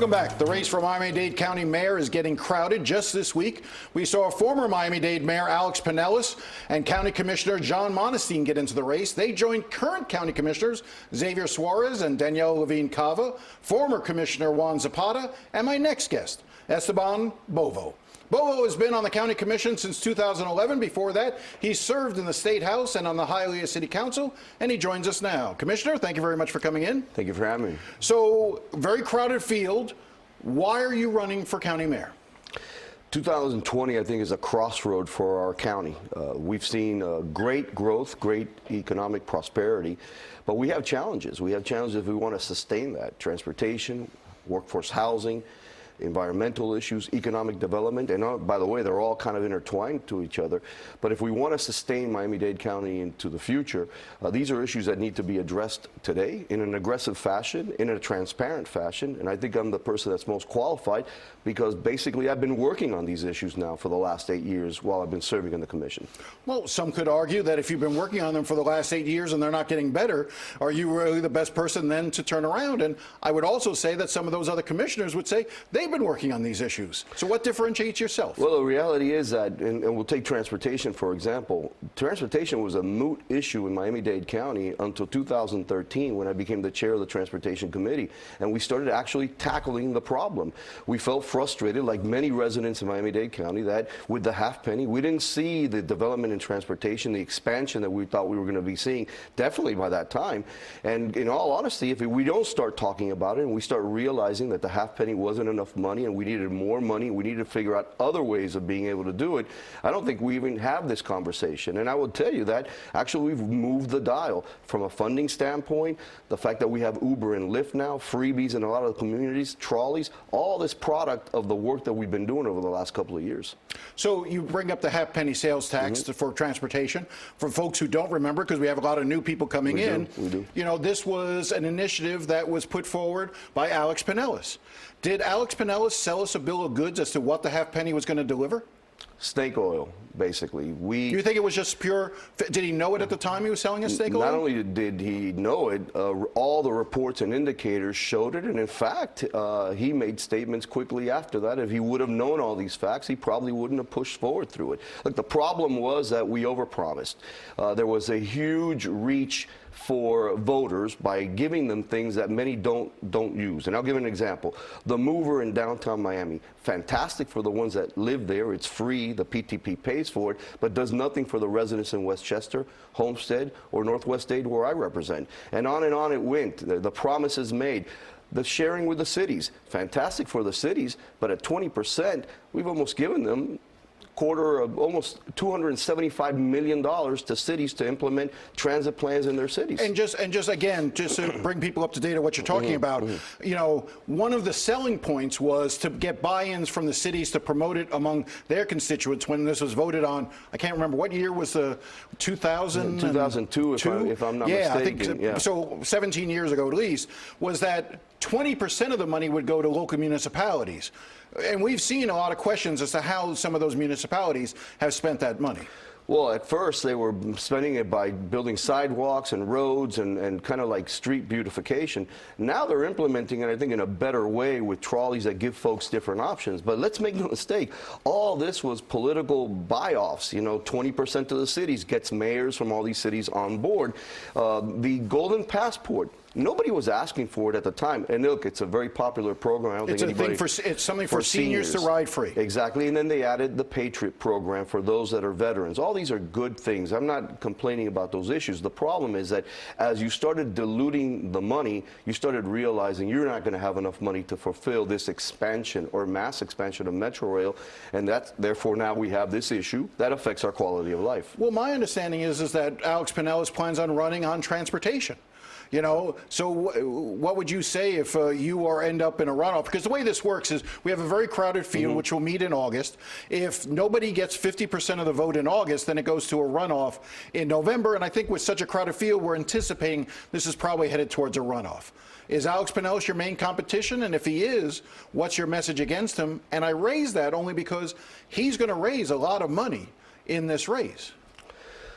Welcome back. The race for Miami-Dade County Mayor is getting crowded. Just this week, we saw former Miami-Dade Mayor Alex Pinellas and County Commissioner John Monestein get into the race. They joined current County Commissioners Xavier Suarez and Danielle Levine-Cava, former Commissioner Juan Zapata, and my next guest, Esteban Bovo. Bovo has been on the County Commission since 2011. Before that, he served in the State House and on the Hialeah City Council, and he joins us now. Commissioner, thank you very much for coming in. Thank you for having me. So, very crowded field. Why are you running for County Mayor? 2020, I think, is a crossroad for our county. We've seen great growth, great economic prosperity, but we have challenges. We have challenges if we want to sustain that. Transportation, workforce housing, environmental issues, economic development, and by the way, they're all kind of intertwined to each other. But if we want to sustain Miami-Dade County into the future, these are issues that need to be addressed today in an aggressive fashion, in a transparent fashion, and I think I'm the person that's most qualified because basically I've been working on these issues now for the last 8 years while I've been serving in the commission. Well, some could argue that if you've been working on them for the last 8 years and they're not getting better, are you really the best person then to turn around? And I would also say that some of those other commissioners would say they've been working on these issues. So what differentiates yourself? Well, the reality is that, and we'll take transportation for example, transportation was a moot issue in Miami-Dade County until 2013 when I became the chair of the Transportation Committee, and we started actually tackling the problem. We felt frustrated, like many residents in Miami-Dade County, that with the half penny, we didn't see the development in transportation, the expansion that we thought we were going to be seeing, definitely by that time. And in all honesty, if we don't start talking about it and we start realizing that the half penny wasn't enough money and we needed more money, we needed to figure out other ways of being able to do it, I don't think we even have this conversation. And I will tell you that actually we've moved the dial from a funding standpoint, the fact that we have Uber and Lyft now, freebies in a lot of the communities, trolleys, all this product of the work that we've been doing over the last couple of years. So you bring up the half penny sales tax for transportation. For folks who don't remember, because we have a lot of new people coming in, you know, this was an initiative that was put forward by Alex Pinellas. Did Alex Pinellas sell us a bill of goods as to what the half penny was going to deliver? Snake oil, basically. Do you think it was just pure? Did he know it at the time he was selling us snake oil? Not only did he know it, all the reports and indicators showed it, and in fact, he made statements quickly after that. If he would have known all these facts, he probably wouldn't have pushed forward through it. Look, the problem was that we overpromised. There was a huge reach for voters by giving them things that many don't use. And I'll give an example. The mover in downtown Miami, fantastic for the ones that live there. It's free. The PTP pays for it, but does nothing for the residents in Westchester, Homestead, or Northwest Dade where I represent. And on it went. The promises made. The sharing with the cities, fantastic for the cities, but at 20%, we've almost given them quarter of almost $275 million to cities to implement transit plans in their cities. And just to bring people up to date on what you're talking about, you know, one of the selling points was to get buy-ins from the cities to promote it among their constituents when this was voted on. I can't remember what year was the 2002, if I'm not mistaken. I think so. 17 years ago at least, was that 20% of the money would go to local municipalities. And we've seen a lot of questions as to how some of those municipalities have spent that money. Well, at first they were spending it by building sidewalks and roads and kind of like street beautification. Now they're implementing it, I think, in a better way with trolleys that give folks different options. But let's make no mistake, all this was political buy-offs. You know, 20% of the cities gets mayors from all these cities on board. The Golden Passport, nobody was asking for it at the time. And look, it's a very popular program. I don't think anybody, it's something for seniors to ride free. Exactly. And then they added the Patriot program for those that are veterans. All these are good things. I'm not complaining about those issues. The problem is that as you started diluting the money, you started realizing you're not going to have enough money to fulfill this expansion or mass expansion of Metro Rail. And therefore now we have this issue that affects our quality of life. Well, my understanding is that Alex Pinellas plans on running on transportation. You know, so what would you say if you end up in a runoff? Because the way this works is we have a very crowded field, which will meet in August. If nobody gets 50% of the vote in August, then it goes to a runoff in November. And I think with such a crowded field, we're anticipating this is probably headed towards a runoff. Is Alex Pinellas your main competition? And if he is, what's your message against him? And I raise that only because he's going to raise a lot of money in this race.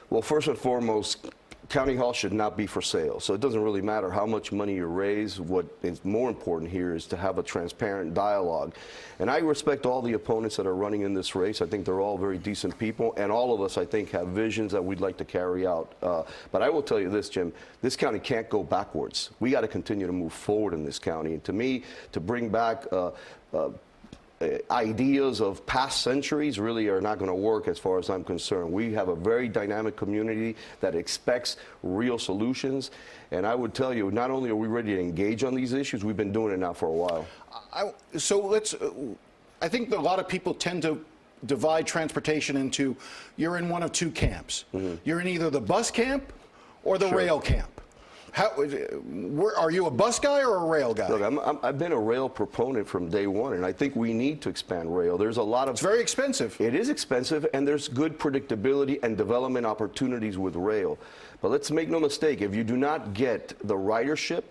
Well, first and foremost, County Hall should not be for sale. So it doesn't really matter how much money you raise. What is more important here is to have a transparent dialogue. And I respect all the opponents that are running in this race. I think they're all very decent people, and all of us, I think, have visions that we'd like to carry out. But I will tell you this, Jim, this county can't go backwards. We got to continue to move forward in this county. And to me, to bring back ideas of past centuries really are not going to work as far as I'm concerned. We have a very dynamic community that expects real solutions. And I would tell you, not only are we ready to engage on these issues, we've been doing it now for a while. I think that a lot of people tend to divide transportation into, you're in one of two camps. You're in either the bus camp or the rail camp. Are you a bus guy or a rail guy? Look, I've been a rail proponent from day one, and I think we need to expand rail. There's a lot of... It's very expensive. It is expensive, and there's good predictability and development opportunities with rail. But let's make no mistake, if you do not get the ridership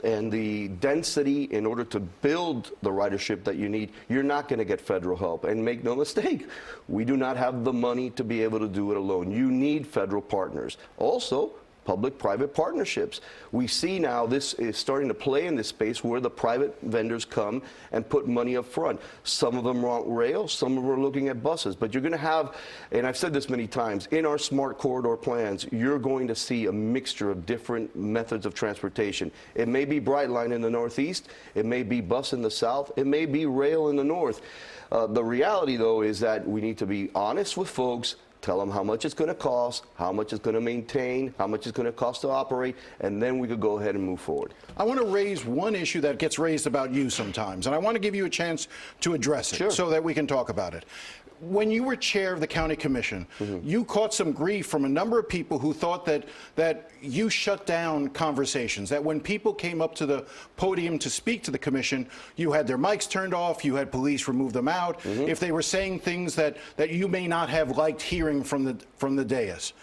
and the density in order to build the ridership that you need, you're not going to get federal help. And make no mistake, we do not have the money to be able to do it alone. You need federal partners. Also, public-private partnerships. We see now this is starting to play in this space where the private vendors come and put money up front. Some of them want rail, some of them are looking at buses. But you're going to have, and I've said this many times, in our smart corridor plans, you're going to see a mixture of different methods of transportation. It may be Brightline in the Northeast, it may be bus in the South, it may be rail in the North. The reality, though, is that we need to be honest with folks, tell them how much it's going to cost, how much it's going to maintain, how much it's going to cost to operate, and then we could go ahead and move forward. I want to raise one issue that gets raised about you sometimes, and I want to give you a chance to address it so that we can talk about it. When you were chair of the county commission, you caught some grief from a number of people who thought that you shut down conversations, that when people came up to the podium to speak to the commission, you had their mics turned off, you had police remove them out, if they were saying things that you may not have liked hearing from the dais.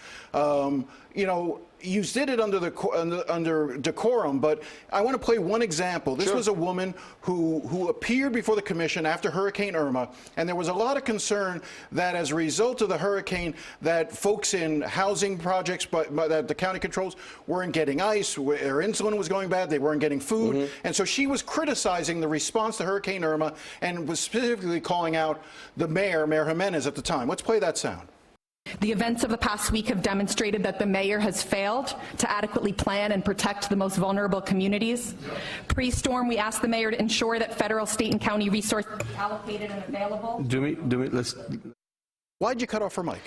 You know, you did it under decorum, but I want to play one example. This was a woman who appeared before the commission after Hurricane Irma, and there was a lot of concern that as a result of the hurricane, that folks in housing projects that the county controls weren't getting ice, their insulin was going bad, they weren't getting food, and so she was criticizing the response to Hurricane Irma and was specifically calling out the Mayor Jimenez at the time. Let's play that sound. The events of the past week have demonstrated that the mayor has failed to adequately plan and protect the most vulnerable communities. Pre-storm, we asked the mayor to ensure that federal, state, and county resources are allocated and available. Why'd you cut off her mic?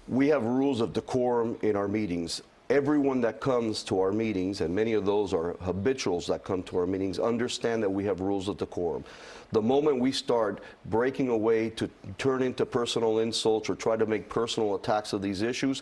We have rules of decorum in our meetings. Everyone that comes to our meetings, and many of those are habituals that come to our meetings, understand that we have rules of decorum. The moment we start breaking away to turn into personal insults or try to make personal attacks of these issues,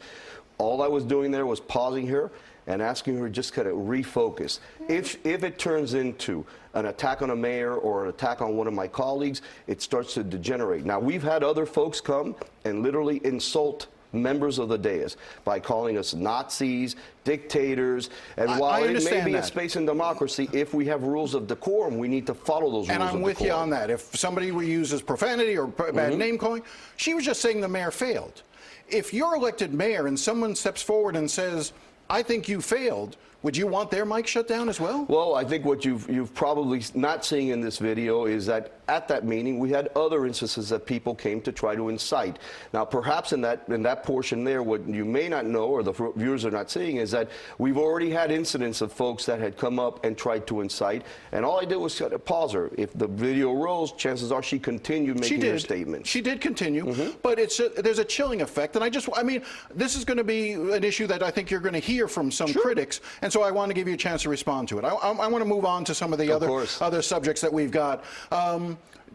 all I was doing there was pausing her and asking her just kind of refocus. If it turns into an attack on a mayor or an attack on one of my colleagues, it starts to degenerate. Now, we've had other folks come and literally insult members of the dais by calling us Nazis, dictators, and while it may be a space in democracy, if we have rules of decorum, we need to follow those rules of decorum. And I'm with you on that. If somebody uses profanity or bad name calling, she was just saying the mayor failed. If you're elected mayor and someone steps forward and says, I think you failed, would you want their mic shut down as well? Well, I think what you've probably not seen in this video is that at that meeting we had other instances that people came to try to incite. Now, perhaps in that portion there, what you may not know or the viewers are not seeing is that we've already had incidents of folks that had come up and tried to incite, and all I did was pause her. If the video rolls, chances are she continued making her statements. She did continue, but there's a chilling effect, and I mean, this is going to be an issue that I think you're going to hear from some critics, and so I want to give you a chance to respond to it. I want to move on to some of the other subjects that we've got.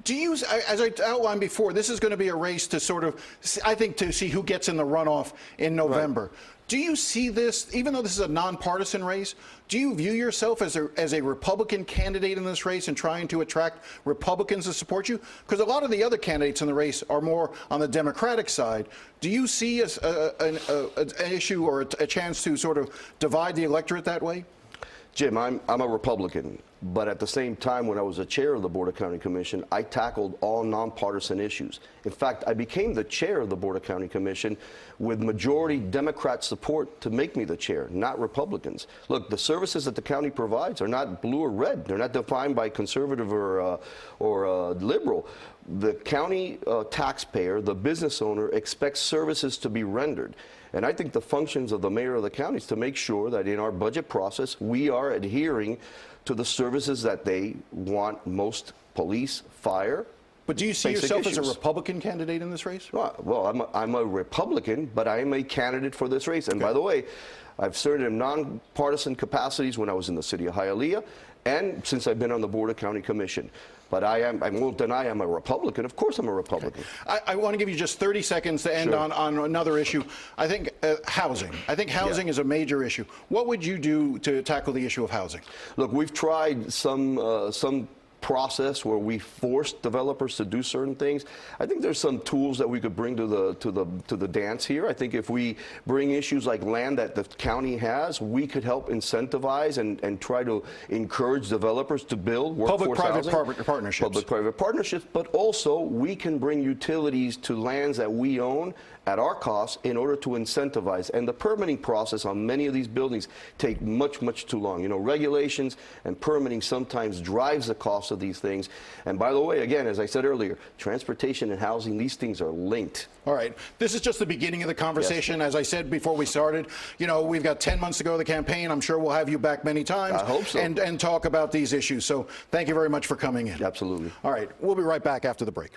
Do you, as I outlined before, this is going to be a race to sort of, I think, to see who gets in the runoff in November. Right. Do you see this, even though this is a nonpartisan race, do you view yourself as a Republican candidate in this race and trying to attract Republicans to support you? Because a lot of the other candidates in the race are more on the Democratic side. Do you see an issue or a chance to sort of divide the electorate that way? Jim, I'm a Republican. But at the same time, when I was the chair of the Board of County Commission, I tackled all nonpartisan issues. In fact, I became the chair of the Board of County Commission with majority Democrat support to make me the chair, not Republicans. Look, the services that the county provides are not blue or red. They're not defined by conservative or liberal. The county taxpayer, the business owner, expects services to be rendered. And I think the functions of the mayor of the county is to make sure that in our budget process, we are adhering to the services that they want most: police, fire. But do you see yourself issues. as a Republican candidate in this race? Well, I'm a Republican, but I am a candidate for this race. And by the way, I've served in nonpartisan capacities when I was in the city of Hialeah and since I've been on the Board of County Commission. But I won't deny I'm a Republican. Of course I'm a Republican. Okay. I want to give you just 30 seconds to end on another issue. I think housing. I think housing is a major issue. What would you do to tackle the issue of housing? Look, we've tried some process where we force developers to do certain things. I think there's some tools that we could bring to the dance here. I think if we bring issues like land that the county has, we could help incentivize and try to encourage developers to build workforce housing. Public-private partnerships. Public-private partnerships, but also we can bring utilities to lands that we own at our cost in order to incentivize. And the permitting process on many of these buildings take much, much too long. You know, regulations and permitting sometimes drives the cost of these things. And by the way, again, as I said earlier, transportation and housing, these things are linked. All right. This is just the beginning of the conversation. Yes. As I said before we started, you know, we've got 10 months to go to the campaign. I'm sure we'll have you back many times. I hope so. And talk about these issues. So thank you very much for coming in. Absolutely. All right. We'll be right back after the break.